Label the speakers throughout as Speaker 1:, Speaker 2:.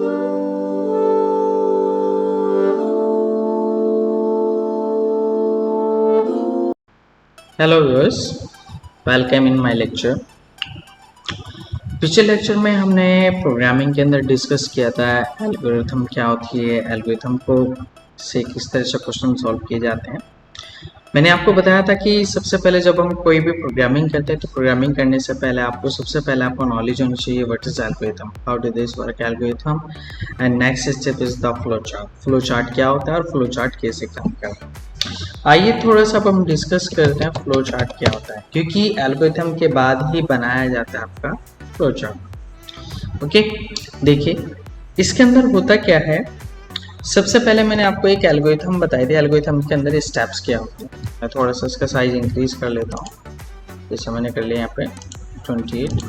Speaker 1: Hello viewers, welcome in my lecture. पिछले lecture में हमने प्रोग्रामिंग के अंदर डिस्कस किया था एल्गोरिथम क्या होती है, एल्गोरिथम को से किस तरह से क्वेश्चन सॉल्व किए जाते हैं। मैंने आपको बताया था कि सबसे पहले जब हम कोई भी प्रोग्रामिंग करते हैं तो प्रोग्रामिंग करने से पहले सबसे पहले आपको नॉलेज होनी चाहिए what is algorithm, how do this work algorithm, and next step is the flow chart. Flow chart क्या होता है और फ्लो चार्ट कैसे काम करता है। आइए थोड़ा सा अब हम डिस्कस करते हैं फ्लो चार्ट क्या होता है, क्योंकि एल्गोरिथम के बाद ही बनाया जाता है आपका फ्लो चार्ट। ओके, देखिए इसके अंदर होता क्या है। सबसे पहले मैंने आपको एक एल्गोरिथम बताई थी, एल्गोरिथम के अंदर स्टेप्स क्या होते हैं। मैं थोड़ा सा इसका साइज इंक्रीज कर लेता हूँ, जैसे मैंने कर लिया यहाँ पे 28।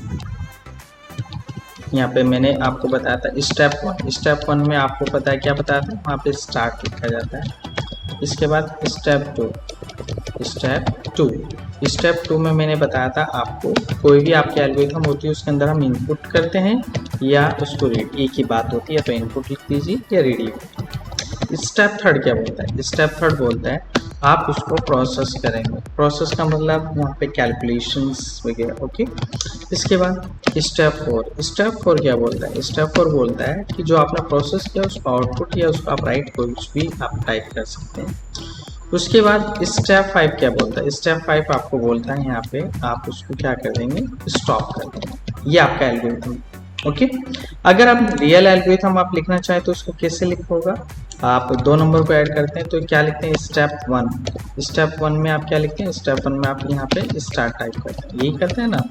Speaker 1: यहाँ पे मैंने आपको बताया था स्टेप वन में आपको पता है क्या बताया था, वहाँ पे स्टार्ट लिखा जाता है। इसके बाद स्टेप टू में मैंने बताया था आपको कोई भी आपकी एल्गोरिथम होती है उसके अंदर हम इनपुट करते हैं या उसको रीड, एक ही बात होती है, तो इनपुट लिख दीजिए या रीड। स्टेप थर्ड क्या बोलता है, स्टेप थर्ड बोलता है आप उसको प्रोसेस करेंगे। प्रोसेस का मतलब वहाँ पे कैलकुलेशंस वगैरह। ओके, इसके बाद स्टेप फोर क्या बोलता है, स्टेप फोर बोलता है कि जो आपने प्रोसेस किया उसका आउटपुट या उसका आप राइट कुछ भी आप टाइप कर सकते हैं। उसके बाद स्टेप 5 क्या बोलता है, स्टेप 5 आपको बोलता है यहाँ पे आप उसको क्या कर देंगे, स्टॉप कर देंगे। ये आपका एल्गोरिथम। ओके, अगर आप रियल एल्गोरिथम आप लिखना चाहें तो उसको कैसे लिखोगा, आप 2 नंबर को ऐड करते हैं तो क्या लिखते हैं, स्टेप वन में आप क्या लिखते हैं, स्टेप वन में आप यहाँ पे स्टार्ट टाइप करते हैं, यही करते हैं ना।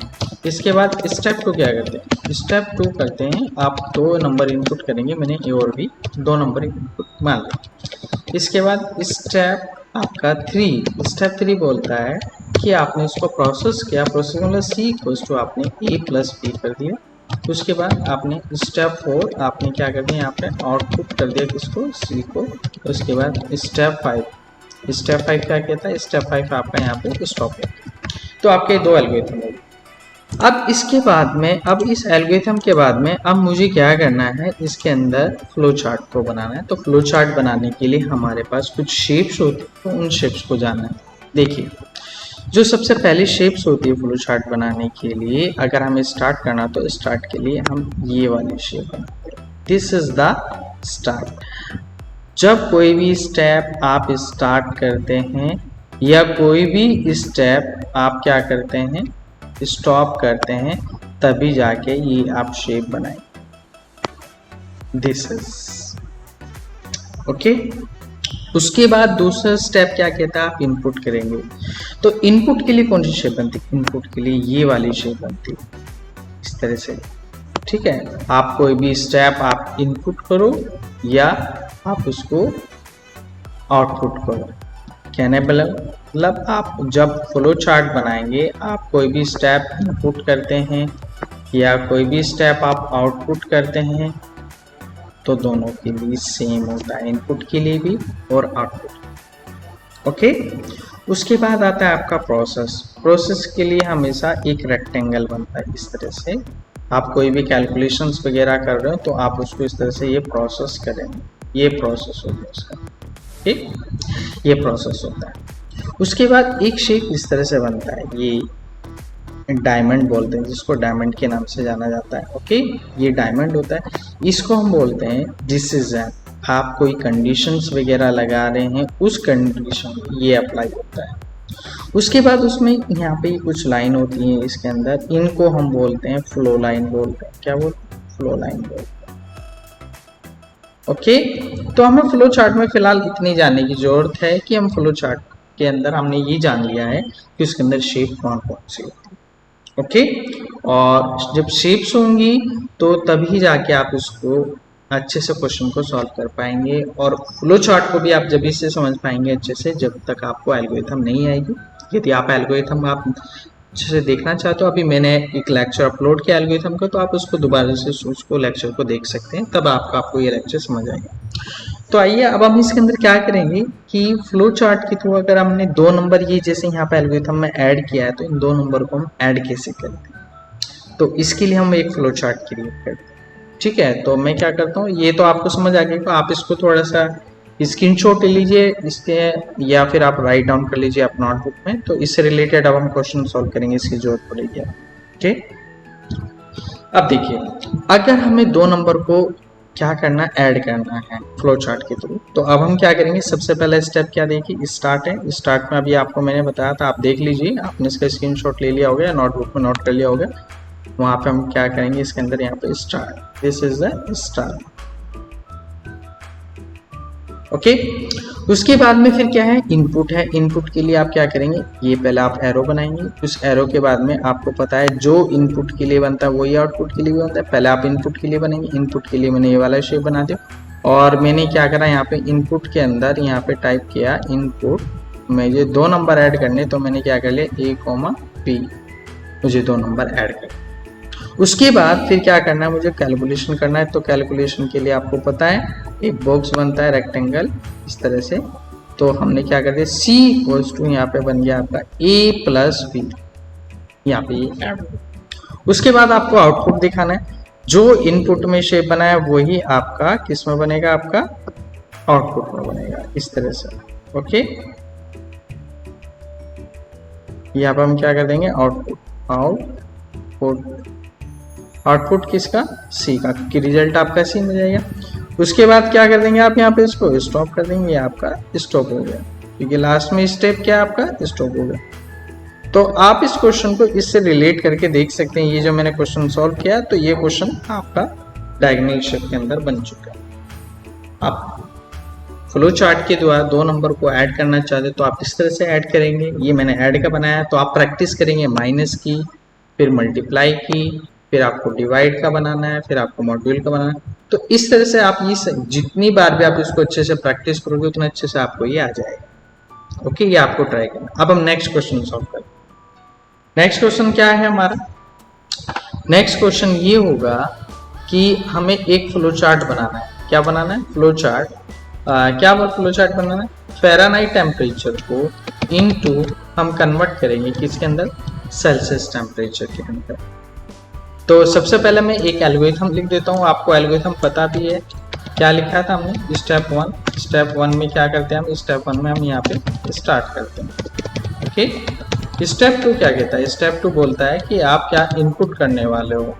Speaker 1: इसके बाद स्टेप 2 क्या करते हैं, स्टेप 2 करते हैं आप 2 नंबर इनपुट करेंगे, मैंने ए और बी 2 नंबर इनपुट मान लिया। इसके बाद स्टेप आपका 3, स्टेप 3 बोलता है कि आपने इसको प्रोसेस किया, प्रोसेस मतलब सी इक्वल्स टू आपने ए प्लस बी कर दिया। उसके बाद आपने स्टेप 4 आपने क्या कर दिया, यहाँ पे आउटपुट कर दिया किसको, सी को। उसके बाद स्टेप 5 क्या कहता है, स्टेप 5 आपका यहाँ पे स्टॉप है। तो आपके 2 एल्गोरिथम हो गए। अब इसके बाद में, अब इस एल्गोरिथम के बाद में अब मुझे क्या करना है, इसके अंदर फ्लो चार्ट को बनाना है। तो फ्लो चार्ट बनाने के लिए हमारे पास कुछ शेप्स होती है, तो उन शेप्स को जानना है। देखिए जो सबसे पहली शेप्स होती है फ्लो चार्ट बनाने के लिए, अगर हमें स्टार्ट करना तो स्टार्ट के लिए हम ये वाली शेप बनाते हैं, दिस इज द स्टार्ट। जब कोई भी स्टेप आप स्टार्ट करते हैं या कोई भी स्टेप आप क्या करते हैं, स्टॉप करते हैं, तभी जाके ये आप शेप बनाएं, दिस इज ओके। उसके बाद दूसरा स्टेप क्या कहता है, आप इनपुट करेंगे। तो इनपुट के लिए कौन सी शेप बनती है, इनपुट के लिए ये वाली शेप बनती है, इस तरह से। ठीक है, आप कोई भी स्टेप आप इनपुट करो या आप उसको आउटपुट करो। कहने मतलब आप जब फ्लो चार्ट बनाएंगे, आप कोई भी स्टेप इनपुट करते हैं या कोई भी स्टेप आप आउटपुट करते हैं, तो दोनों के लिए सेम होता है, इनपुट के लिए भी और आउटपुट। ओके, उसके बाद आता है आपका प्रोसेस के लिए हमेशा एक रेक्टेंगल बनता है इस तरह से। आप कोई भी कैलकुलेशंस वगैरह कर रहे हो तो आप उसको इस तरह से ये प्रोसेस करेंगे, ये प्रोसेस होता है उसका। ठीक, ये प्रोसेस होता है। उसके बाद एक शेप इस तरह से बनता है, ये डायमंड बोलते हैं, जिसको डायमंड के नाम से जाना जाता है। ओके, ये डायमंड होता है, इसको हम बोलते हैं डिसीजन। आप कोई कंडीशंस वगैरह लगा रहे हैं, उस कंडीशन ये अप्लाई होता है। उसके बाद उसमें यहाँ पे कुछ लाइन होती है इसके अंदर, इनको हम बोलते हैं फ्लो लाइन बोलते हैं। क्या बोलते हैं, फ्लो लाइन बोलते हैं। ओके, तो हमें फ्लो चार्ट में फिलहाल इतनी जानने की जरूरत है कि हम फ्लो चार्ट के अंदर हमने ये जान लिया है कि उसके अंदर शेप कौन कौन सी होती है। ओके, और जब शेप्स होंगी तो तभी जाके आप उसको अच्छे से क्वेश्चन को सॉल्व कर पाएंगे, और फ्लो चार्ट को भी आप जब से समझ पाएंगे अच्छे से जब तक आपको एल्गोरिथम नहीं आएगी। यदि आप एल्गोरिथम आप अच्छे से देखना चाहते हो, अभी मैंने एक लेक्चर अपलोड किया एल्गोरिथम का, तो आप उसको दोबारा से उसको लेक्चर को देख सकते हैं, तब आपको ये लेक्चर समझ आएगा। तो आइए अब हम इसके अंदर क्या करेंगे कि फ्लो चार्ट के थ्रू अगर हमने 2 नंबर ये जैसे यहाँ पे एल्गोरिथम में ऐड किया है, तो इन 2 नंबर को हम ऐड कैसे करते हैं, तो इसके लिए हम एक फ्लो चार्ट क्रिएट करते हैं। ठीक है, तो मैं क्या करता हूँ, ये तो आपको समझ आ गया, तो आप इसको थोड़ा सा स्क्रीनशॉट ले लीजिए इसके, या फिर आप राइट डाउन कर लीजिए आप नोटबुक में। तो इससे रिलेटेड अब हम क्वेश्चन सॉल्व करेंगे, इसकी जरूरत पड़ेगी। ओके, अब देखिए, अगर हमें दो नंबर को क्या करना, ऐड करना है फ्लो चार्ट के थ्रू, तो अब हम क्या करेंगे, सबसे पहला स्टेप क्या देखिए, स्टार्ट है। स्टार्ट में अभी आपको मैंने बताया था, आप देख लीजिए, आपने इसका स्क्रीनशॉट ले लिया होगा या नोटबुक में नोट कर लिया होगा। वहां पे हम क्या करेंगे, इसके अंदर यहाँ पे start, this is the start. Okay, उसके बाद में फिर क्या है, इनपुट है। इनपुट के लिए आप क्या करेंगे, ये पहले आप एरो बनाएंगे। उस एरो के बाद में आपको पता है जो इनपुट के लिए बनता है वही आउटपुट के लिए भी बनता है। पहले आप इनपुट के लिए बनेंगे। इनपुट के लिए मैंने ये वाला शेप बना दिया, और मैंने क्या करा, यहाँ पे इनपुट के अंदर यहाँ पे टाइप किया इनपुट, मुझे दो नंबर ऐड करने, तो मैंने क्या कर लिया, ए कॉमा बी, मुझे दो नंबर ऐड कर। उसके बाद फिर क्या करना है, मुझे कैलकुलेशन करना है। तो कैलकुलेशन के लिए आपको पता है एक बॉक्स बनता है रेक्टेंगल इस तरह से, तो हमने क्या कर दिया, सी इक्वल्स टू, यहाँ पे बन गया आपका ए प्लस बी, यहाँ पे ये ऐड। उसके बाद आपको आउटपुट दिखाना है, जो इनपुट में शेप बना है वही आपका किस में बनेगा, आपका आउटपुट में बनेगा, इस तरह से। ओके, यहाँ पर हम क्या कर देंगे, आउटपुट, आउटपुट किसका, सी का, कि रिजल्ट आपका सी में जाएगा। उसके बाद क्या कर देंगे आप, यहाँ पे इसको स्टॉप कर देंगे, आपका स्टॉप हो गया, क्योंकि लास्ट में स्टेप क्या आपका स्टॉप हो गया। तो आप इस क्वेश्चन को इससे रिलेट करके देख सकते हैं, ये जो मैंने क्वेश्चन सॉल्व किया, तो ये क्वेश्चन आपका डायगोनल शेप के अंदर बन चुका है। आप फ्लो चार्ट के द्वारा दो नंबर को ऐड करना चाहते तो आप इस तरह से ऐड करेंगे। ये मैंने ऐड का बनाया, तो आप प्रैक्टिस करेंगे माइनस की, फिर मल्टीप्लाई की, फिर आपको डिवाइड का बनाना है, फिर आपको मॉड्यूल का बनाना है। तो इस तरह से आप ये जितनी बार भी आप इसको अच्छे से प्रैक्टिस करोगे उतना अच्छे से आपको ये आ जाएगा। ओके, ये आपको ट्राई करना। अब हम नेक्स्ट क्वेश्चन सॉल्व करें। नेक्स्ट क्वेश्चन क्या है हमारा, नेक्स्ट क्वेश्चन ये होगा कि हमें एक फ्लो चार्ट बनाना है। क्या बनाना है, फ्लो चार्ट। क्या फ्लो चार्ट बनाना है, फ़ारेनहाइट टेम्परेचर को इनटू हम कन्वर्ट करेंगे किसके अंदर, सेल्सियस टेम्परेचर के अंदर। तो सबसे पहले मैं एक एल्गोरिथम लिख देता हूँ, आपको एल्गोरिथम पता भी है। क्या लिखा था हमने, स्टेप वन। स्टेप वन में क्या करते हैं हम, स्टेप वन में हम यहाँ पे स्टार्ट करते हैं। ओके, स्टेप टू क्या कहता है, स्टेप टू बोलता है कि आप क्या इनपुट करने वाले हो,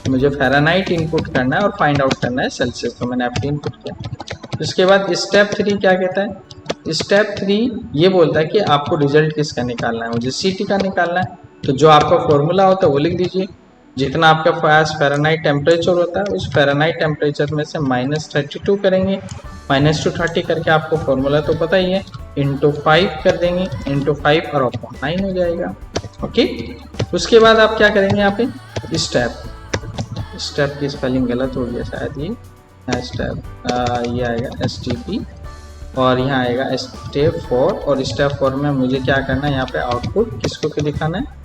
Speaker 1: मुझे फ़ारेनहाइट इनपुट करना है और फाइंड आउट करना है सेल्सियस, तो मैंने आपको इनपुट किया। उसके बाद स्टेप थ्री क्या कहता है, स्टेप थ्री ये बोलता है कि आपको रिजल्ट किसका निकालना है, मुझे सीटी का निकालना है। तो जो आपका फॉर्मूला होता है वो लिख दीजिए, जितना आपका पास फ़ारेनहाइट टेम्परेचर होता है उस फ़ारेनहाइट टेम्परेचर में से -32 करेंगे, -230 करके आपको फॉर्मूला तो पता ही है, इंटू 5 कर देंगे, इंटू 5 और अपॉन 9 हो जाएगा। ओके, उसके बाद आप क्या करेंगे, यहाँ पे स्टेप की स्पेलिंग गलत हो गया शायद, ये स्टेप ये आएगा STP और यहाँ आएगा स्टेप 4, और स्टेप 4 में मुझे क्या करना है, यहाँ पे आउटपुट किसको दिखाना है,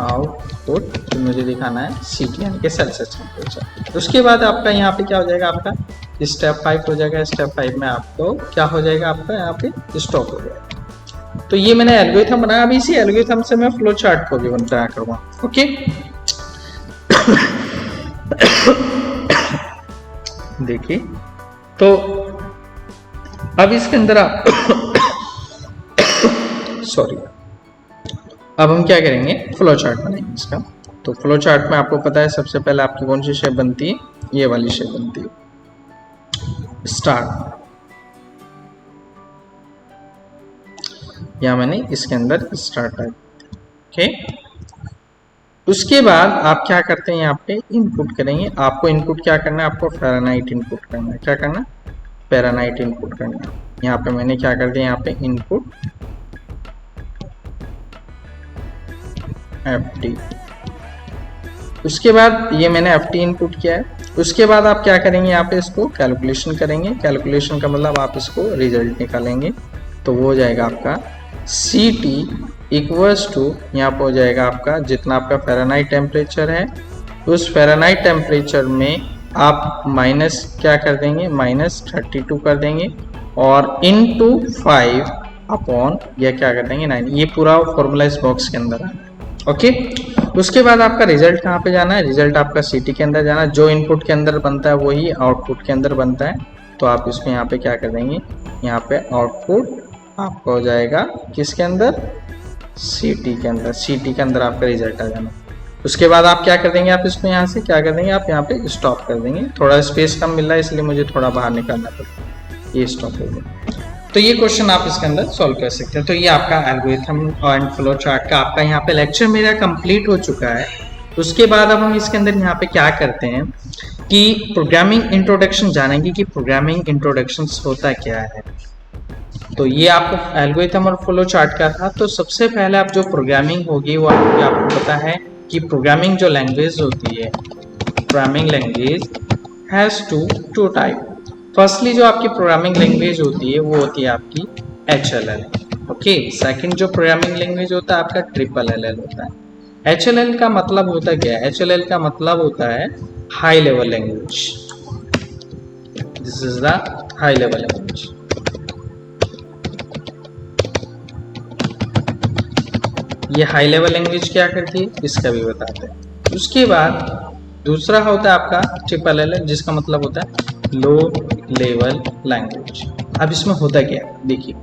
Speaker 1: आउटपुट मुझे दिखाना है सीटी यानी कि सेल्सियस टेम्परेचर। उसके बाद आपका यहाँ पे क्या हो जाएगा, आपका स्टेप 5 हो जाएगा। स्टेप 5 में आपको क्या हो जाएगा, आपका यहाँ पे स्टॉप हो जाएगा। तो ये मैंने एल्गोरिथम बनाया, अभी इसी एल्गोरिथम से मैं फ्लो चार्ट को भी बनाया करूँगा। ओके, देखिए, तो अब इसके अंदर आप सॉरी, अब हम क्या करेंगे, फ्लो चार्ट बनाएंगे इसका। तो फ्लो चार्ट में आपको पता है सबसे पहले आपकी कौन सी शेप बनती है, ये वाली शेप बनती है, स्टार। या मैंने इसके अंदर स्टार टाइप। ओके, उसके बाद आप क्या करते हैं, यहाँ पे इनपुट करेंगे। आपको इनपुट क्या करना है, आपको फ़ारेनहाइट इनपुट करना है। क्या करना है, फ़ारेनहाइट इनपुट करना है। यहाँ पे मैंने क्या कर दिया, यहाँ पे इनपुट FT। उसके बाद ये मैंने FT इनपुट किया है। उसके बाद आप क्या करेंगे, यहाँ पे इसको कैलकुलेशन करेंगे। कैलकुलेशन का मतलब आप इसको रिजल्ट निकालेंगे, तो वो हो जाएगा आपका CT इक्वल्स टू, यहाँ पर हो जाएगा आपका जितना आपका फ़ारेनहाइट टेम्परेचर है, उस फ़ारेनहाइट टेम्परेचर में आप माइनस क्या कर देंगे, -32 कर देंगे, और इनटू 5 अपॉन यह क्या कर देंगे 9। ये पूरा फॉर्मूला इस बॉक्स के अंदर है। ओके। उसके बाद आपका रिजल्ट कहाँ पे जाना है, रिजल्ट आपका सिटी के अंदर जाना है। जो इनपुट के अंदर बनता है वही आउटपुट के अंदर बनता है, तो आप इसको यहाँ पे क्या कर देंगे, यहाँ पे आउटपुट आपका हो जाएगा किसके अंदर, सिटी के अंदर। सिटी के अंदर आपका रिजल्ट आ जाना। उसके बाद आप क्या कर देंगे, आप इसको यहाँ से क्या कर देंगे, आप यहाँ पे स्टॉप कर देंगे। थोड़ा स्पेस कम मिल रहा है इसलिए मुझे थोड़ा बाहर निकालना पड़ेगा, ये स्टॉप कर देंगे। तो ये क्वेश्चन आप इसके अंदर सॉल्व कर सकते हैं। तो ये आपका एल्गोरिथम एंड फ्लो चार्ट का आपका यहाँ पे लेक्चर मेरा कंप्लीट हो चुका है। उसके बाद अब हम इसके अंदर यहाँ पे क्या करते हैं कि प्रोग्रामिंग इंट्रोडक्शन जानेंगे कि प्रोग्रामिंग इंट्रोडक्शन होता क्या है। तो ये आपको एल्गोरिथम और फ्लो चार्ट का था। तो सबसे पहले आप जो प्रोग्रामिंग होगी वो आपको पता है कि प्रोग्रामिंग जो लैंग्वेज होती है, programming language has to type. Firstly जो आपकी प्रोग्रामिंग लैंग्वेज होती है वो होती है आपकी HLL। ओके। सेकंड जो प्रोग्रामिंग लैंग्वेज होता है आपका LLL होता है। HLL का मतलब होता क्या है, HLL का मतलब होता है high level language. This is the high level language. ये हाई लेवल लैंग्वेज क्या करती है इसका भी बताते हैं। उसके बाद दूसरा होता है आपका LLL, जिसका मतलब होता है लो लेवल लैंग्वेज। अब इसमें होता क्या है देखिए,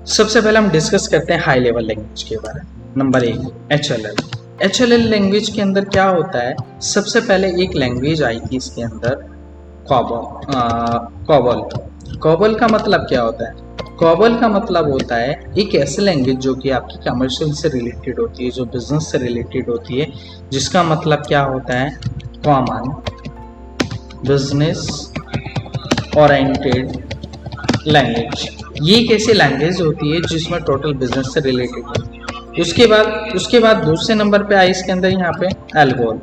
Speaker 1: सबसे पहले हम डिस्कस करते हैं हाई लेवल लैंग्वेज के बारे में। Number 1 HLL। HLL लैंग्वेज के अंदर क्या होता है, सबसे पहले एक लैंग्वेज आई थी इसके अंदर कॉबल। कॉबल का मतलब क्या होता है, कॉबल का मतलब होता है एक ऐसी लैंग्वेज जो कि आपकी कमर्शियल से रिलेटेड होती है, जो बिजनेस से रिलेटेड होती है, जिसका मतलब क्या होता है कॉमन बिजनेस ओरिएंटेड लैंग्वेज। ये एक ऐसी लैंग्वेज होती है जिसमें टोटल बिजनेस से रिलेटेड है। उसके बाद दूसरे नंबर पे आई इसके अंदर यहाँ पे एल्गोल।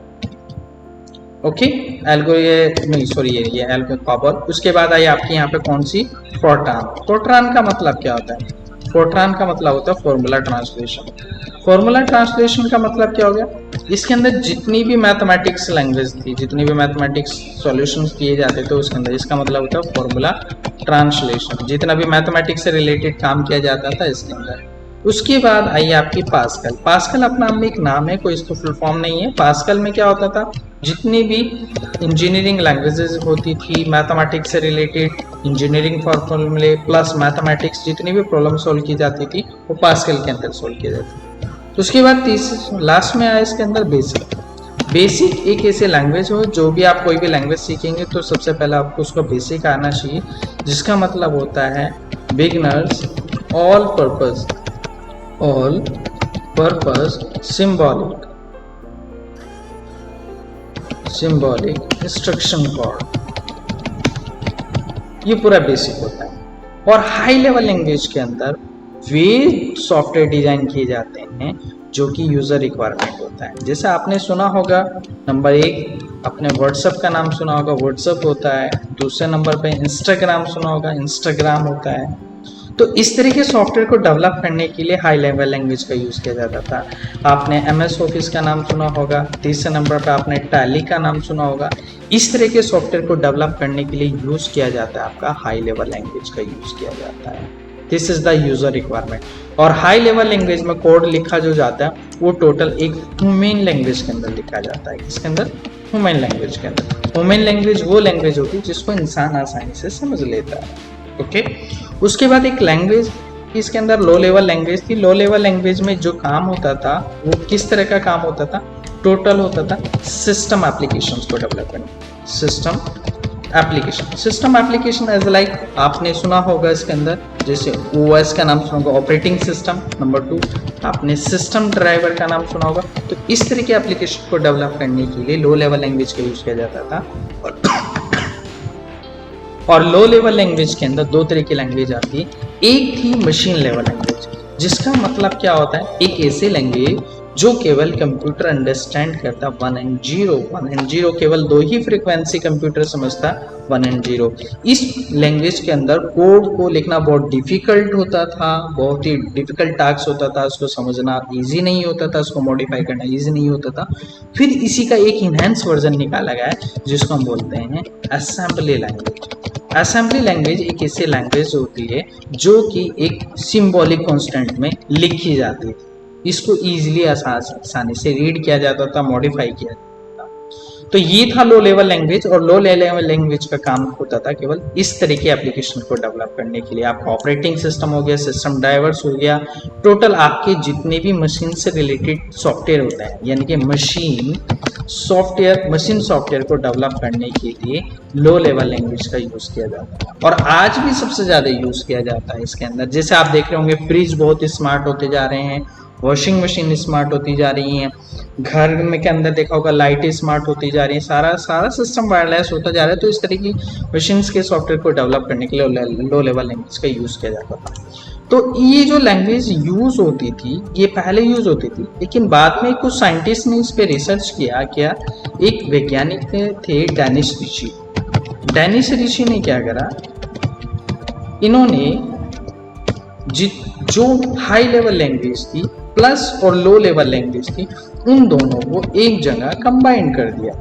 Speaker 1: ओके, एल्गो ये नहीं सॉरी ये एल्गो कॉबल। उसके बाद आई आपकी यहाँ पे कौन सी, फोर्ट्रान। फोर्ट्रान का मतलब क्या होता है, फोर्ट्रान का मतलब होता है फॉर्मूला ट्रांसलेशन। फॉर्मूला ट्रांसलेशन का मतलब क्या हो गया, इसके अंदर जितनी भी मैथमेटिक्स लैंग्वेज थी, जितनी भी मैथमेटिक्स सॉल्यूशंस किए जाते थे उसके अंदर, इसका मतलब होता है फॉर्मूला ट्रांसलेशन। जितना भी मैथमेटिक्स से रिलेटेड काम किया जाता था इसके अंदर। उसके बाद आई आपकी पास्कल। पास्कल अपना में एक नाम है, कोई इसको फुल फॉर्म नहीं है। पास्कल में क्या होता था, जितनी भी इंजीनियरिंग लैंग्वेजेस होती थी मैथमेटिक्स से रिलेटेड, इंजीनियरिंग फॉर्मूले प्लस मैथमेटिक्स जितनी भी प्रॉब्लम सॉल्व की जाती थी वो पास्कल के अंदर सॉल्व की जाती थी। तो उसके बाद लास्ट में आया इसके अंदर बेसिक। बेसिक एक ऐसे लैंग्वेज हो, जो भी आप कोई भी लैंग्वेज सीखेंगे तो सबसे पहले आपको उसका बेसिक आना चाहिए, जिसका मतलब होता है beginners all purpose symbolic instruction code, ये पूरा बेसिक होता है। और हाई लेवल लैंग्वेज के अंदर वे सॉफ्टवेयर डिजाइन किए जाते हैं जो कि यूजर रिक्वायरमेंट होता है। जैसे आपने सुना होगा नंबर 1 अपने व्हाट्सएप का नाम सुना होगा, व्हाट्सएप होता है। दूसरे नंबर पे इंस्टाग्राम सुना होगा, इंस्टाग्राम होता है। तो इस तरह के सॉफ्टवेयर को डेवलप करने के लिए हाई लेवल लैंग्वेज का यूज़ किया जाता था। आपने MS ऑफिस का नाम सुना होगा, तीसरे नंबर पे आपने टैली का नाम सुना होगा। इस तरह के सॉफ्टवेयर को डेवलप करने के लिए यूज़ किया जाता है, आपका हाई लेवल लैंग्वेज का यूज़ किया जाता है। This is the user requirement. और हाई लेवल लैंग्वेज में कोड लिखा जो जाता है वो टोटल एक ह्यूमन लैंग्वेज के अंदर लिखा जाता है। इसके अंदर ह्यूमन लैंग्वेज के अंदर, ह्यूमन लैंग्वेज वो लैंग्वेज होती है जिसको इंसान आसानी से समझ लेता है। ओके। उसके बाद एक लैंग्वेज इसके अंदर लो लेवल लैंग्वेज थी। लो लेवल लैंग्वेज में जो काम होता था वो किस तरह का काम होता था, टोटल होता था सिस्टम एप्लीकेशंस को डेवलप करना। सिस्टम एप्लीकेशन एज लाइक आपने सुना होगा इसके अंदर, जैसे OS का नाम सुना होगा, ऑपरेटिंग सिस्टम। नंबर 2 आपने सिस्टम ड्राइवर का नाम सुना होगा। तो इस तरह के एप्लीकेशन को डेवलप करने के लिए लो लेवल लैंग्वेज का यूज किया जाता था। और लो लेवल लैंग्वेज के अंदर 2 तरह की लैंग्वेज आती है। एक थी मशीन लेवल लैंग्वेज, जिसका मतलब क्या होता है, एक ऐसी लैंग्वेज जो केवल कंप्यूटर अंडरस्टैंड करता 1 and 0 केवल 2 ही फ्रीक्वेंसी कंप्यूटर समझता 1 and 0। इस लैंग्वेज के अंदर कोड को लिखना बहुत डिफिकल्ट होता था, बहुत ही डिफिकल्ट टास्क होता था, उसको समझना इजी नहीं होता था, उसको मॉडिफाई करना इजी नहीं होता था। फिर इसी का एक इनहेंस वर्जन निकाला गया है जिसको हम बोलते हैं असेंबली लैंग्वेज। असेंबली लैंग्वेज एक ऐसी लैंग्वेज होती है जो कि एक सिंबॉलिक कांस्टेंट में लिखी जाती है। इसको इजीली आसानी से रीड किया जाता था, मॉडिफाई किया जाता था। तो ये था लो लेवल लैंग्वेज, और लो लेवल लैंग्वेज का काम होता था केवल इस तरह के एप्लीकेशन को डेवलप करने के लिए। आपका ऑपरेटिंग सिस्टम हो गया, सिस्टम ड्राइवर्स हो गया, टोटल आपके जितने भी मशीन से रिलेटेड सॉफ्टवेयर होता है, यानी कि मशीन सॉफ्टवेयर को डेवलप करने के लिए लो लेवल लैंग्वेज का यूज किया जाता है। और आज भी सबसे ज्यादा यूज किया जाता है इसके अंदर। जैसे आप देख रहे होंगे फ्रिज बहुत स्मार्ट होते जा रहे हैं, वॉशिंग मशीन स्मार्ट होती जा रही हैं, घर में के अंदर देखा होगा लाइटें स्मार्ट होती जा रही है, सारा सिस्टम वायरलेस होता जा रहा है। तो इस तरह की मशीन्स के सॉफ्टवेयर को डेवलप करने के लिए लो लेवल लैंग्वेज का यूज किया जाता था। तो ये जो लैंग्वेज यूज होती थी ये पहले यूज होती थी, लेकिन बाद में कुछ साइंटिस्ट ने इस पे रिसर्च किया। एक वैज्ञानिक थे डेनिस ऋषि ने क्या करा, इन्होंने जो हाई लेवल लैंग्वेज थी प्लस और लो लेवल लैंग्वेज थी, उन दोनों को एक जगह कंबाइन कर दिया।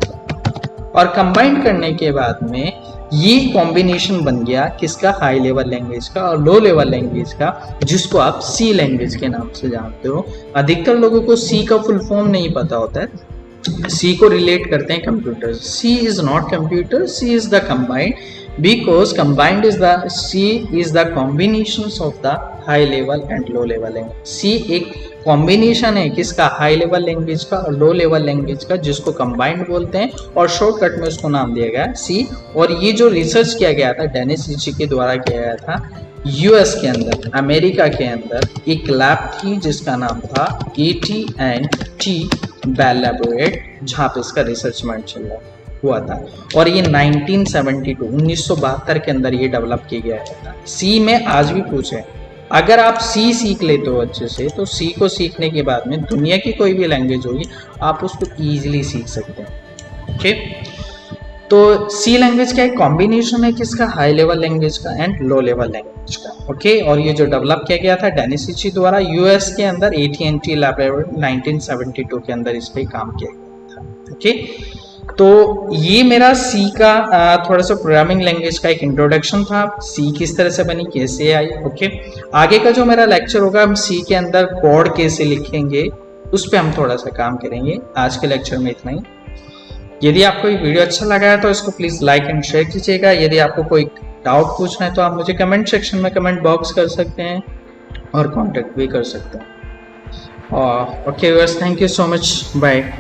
Speaker 1: और कंबाइन करने के बाद में ये कॉम्बिनेशन बन गया किसका, हाई लेवल लैंग्वेज का और लो लेवल लैंग्वेज का, जिसको आप सी लैंग्वेज के नाम से जानते हो। अधिकतर लोगों को सी का फुल फॉर्म नहीं पता होता है। सी को रिलेट करते हैं computer. C is not computer, C is the combined, because combined is the C is the combinations of the high level and low level language। C एक कॉम्बिनेशन है किसका, हाई लेवल लैंग्वेज का और low level language का, जिसको combined बोलते हैं, और शॉर्टकट में उसको नाम दिया गया C। और ये जो रिसर्च किया गया था डेनिस ऋषि के द्वारा किया गया था यूएस के अंदर, अमेरिका के अंदर एक लैब थी जिसका नाम था AT&T बेल लैबोरेटरी, जहाँ पे इसका रिसर्च चल रहा हुआ था। और ये 1972 के अंदर ये डेवलप किया गया था। सी में आज भी पूछे, अगर आप सी सीख लेते हो अच्छे से, तो सी को सीखने के बाद में दुनिया की कोई भी लैंग्वेज होगी आप उसको इजीली सीख सकते हैं। ओके, तो सी लैंग्वेज का एक कॉम्बिनेशन है किसका, हाई लेवल लैंग्वेज का एंड लो लेवल लैंग्वेज का। ओके, और ये जो डेवलप किया गया था डेनिस ऋषि द्वारा यूएस के अंदर AT&T लैबोरेटरी 1972 के अंदर इस पे काम किया गया था। ओके, तो ये मेरा सी का थोड़ा सा प्रोग्रामिंग लैंग्वेज का एक इंट्रोडक्शन था, सी किस तरह से बनी, कैसे आई। ओके, आगे का जो मेरा लेक्चर होगा हम सी के अंदर कोड कैसे लिखेंगे उस पर हम थोड़ा सा काम करेंगे। आज के लेक्चर में इतना ही। यदि आपको ये वीडियो अच्छा लगा है तो इसको प्लीज़ लाइक एंड शेयर कीजिएगा। यदि आपको कोई डाउट पूछना है तो आप मुझे कमेंट सेक्शन में कमेंट बॉक्स कर सकते हैं और कॉन्टेक्ट भी कर सकते हैं। Okay viewers, thank you so much, bye.